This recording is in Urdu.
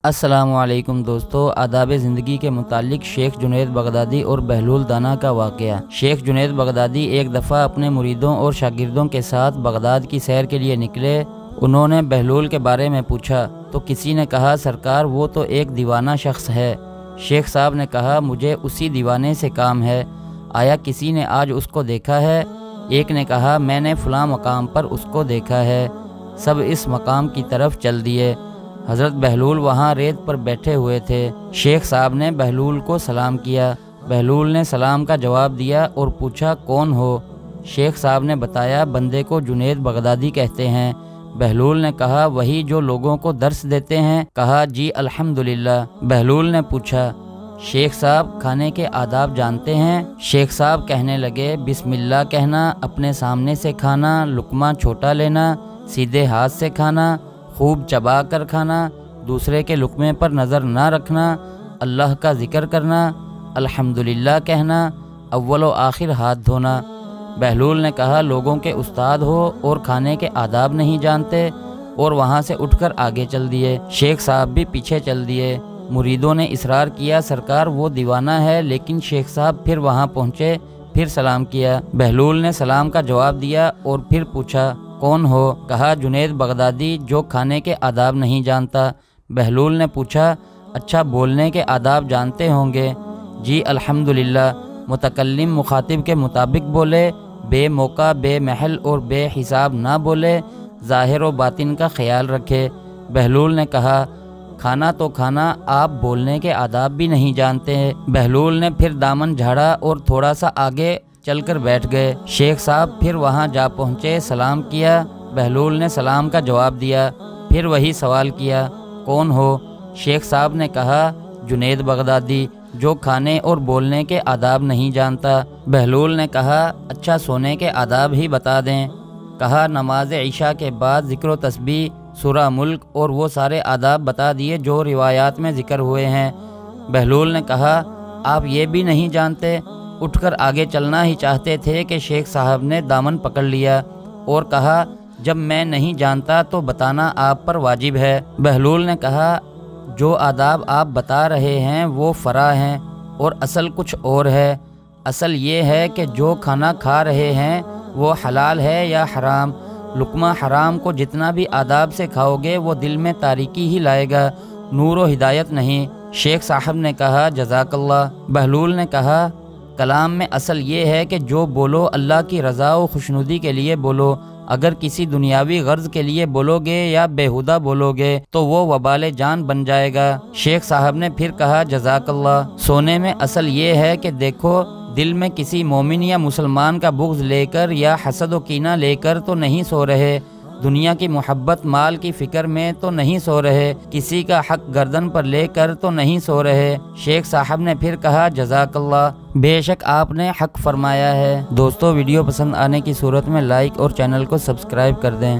السلام علیکم دوستو، آداب زندگی کے متعلق شیخ جنید بغدادی اور بہلول دانا کا واقعہ۔ شیخ جنید بغدادی ایک دفعہ اپنے مریدوں اور شاگردوں کے ساتھ بغداد کی سیر کے لیے نکلے۔ انہوں نے بہلول کے بارے میں پوچھا تو کسی نے کہا، سرکار وہ تو ایک دیوانہ شخص ہے۔ شیخ صاحب نے کہا، مجھے اسی دیوانے سے کام ہے، آیا کسی نے آج اس کو دیکھا ہے؟ ایک نے کہا، میں نے فلاں مقام پر اس کو دیکھا ہے۔ سب اس مقام کی طرف چل دیے۔ حضرت بہلول وہاں ریت پر بیٹھے ہوئے تھے۔ شیخ صاحب نے بہلول کو سلام کیا۔ بہلول نے سلام کا جواب دیا اور پوچھا، کون ہو؟ شیخ صاحب نے بتایا، بندے کو جنید بغدادی کہتے ہیں۔ بہلول نے کہا، وہی جو لوگوں کو درس دیتے ہیں؟ کہا، جی الحمدللہ۔ بہلول نے پوچھا، شیخ صاحب کھانے کے آداب جانتے ہیں؟ شیخ صاحب کہنے لگے، بسم اللہ کہنا، اپنے سامنے سے کھانا، لقمہ چھوٹا لینا، سیدھے ہاتھ سے کھانا، خوب چبا کر کھانا، دوسرے کے لقمے پر نظر نہ رکھنا، اللہ کا ذکر کرنا، الحمدللہ کہنا، اول و آخر ہاتھ دھونا۔ بہلول نے کہا، لوگوں کے استاد ہو اور کھانے کے آداب نہیں جانتے؟ اور وہاں سے اٹھ کر آگے چل دیے۔ شیخ صاحب بھی پیچھے چل دیے۔ مریدوں نے اصرار کیا، سرکار وہ دیوانہ ہے، لیکن شیخ صاحب پھر وہاں پہنچے، پھر سلام کیا۔ بہلول نے سلام کا جواب دیا اور پھر پوچھا، کون ہو؟ کہا، جنید بغدادی جو کھانے کے آداب نہیں جانتا۔ بہلول نے پوچھا، اچھا بولنے کے آداب جانتے ہوں گے؟ جی الحمدللہ۔ متکلم مخاطب کے مطابق بولے، بے موقع، بے محل اور بے حساب نہ بولے، ظاہر و باطن کا خیال رکھے۔ بہلول نے کہا، کھانا تو کھانا، آپ بولنے کے آداب بھی نہیں جانتے ہیں۔ بہلول نے پھر دامن جھاڑا اور تھوڑا سا آگے چل کر بیٹھ گئے۔ شیخ صاحب پھر وہاں جا پہنچے، سلام کیا۔ بہلول نے سلام کا جواب دیا، پھر وہی سوال کیا، کون ہو؟ شیخ صاحب نے کہا، جنید بغدادی جو کھانے اور بولنے کے آداب نہیں جانتا۔ بہلول نے کہا، اچھا سونے کے آداب ہی بتا دیں۔ کہا، نماز عشاء کے بعد ذکر و تسبیح، سورہ ملک اور وہ سارے آداب بتا دیے جو روایات میں ذکر ہوئے ہیں۔ بہلول نے کہا، آپ یہ بھی نہیں جانتے؟ اٹھ کر آگے چلنا ہی چاہتے تھے کہ شیخ صاحب نے دامن پکڑ لیا اور کہا، جب میں نہیں جانتا تو بتانا آپ پر واجب ہے۔ بہلول نے کہا، جو آداب آپ بتا رہے ہیں وہ فرع ہیں اور اصل کچھ اور ہے۔ اصل یہ ہے کہ جو کھانا کھا رہے ہیں وہ حلال ہے یا حرام۔ لقمہ حرام کو جتنا بھی آداب سے کھاؤ گے وہ دل میں تاریکی ہی لائے گا، نور و ہدایت نہیں۔ شیخ صاحب نے کہا، جزاک اللہ۔ بہلول نے کہا، کلام میں اصل یہ ہے کہ جو بولو اللہ کی رضا و خوشنودی کے لیے بولو۔ اگر کسی دنیاوی غرض کے لیے بولو گے یا بیہودہ بولو گے تو وہ وبال جان بن جائے گا۔ شیخ صاحب نے پھر کہا، جزاک اللہ۔ سونے میں اصل یہ ہے کہ دیکھو، دل میں کسی مومن یا مسلمان کا بغض لے کر یا حسد و کینہ لے کر تو نہیں سو رہے، دنیا کی محبت مال کی فکر میں تو نہیں سو رہے، کسی کا حق گردن پر لے کر تو نہیں سو رہے۔ شیخ صاحب نے پھر کہا، جزاک اللہ، بے شک آپ نے حق فرمایا ہے۔ دوستو، ویڈیو پسند آنے کی صورت میں لائک اور چینل کو سبسکرائب کر دیں۔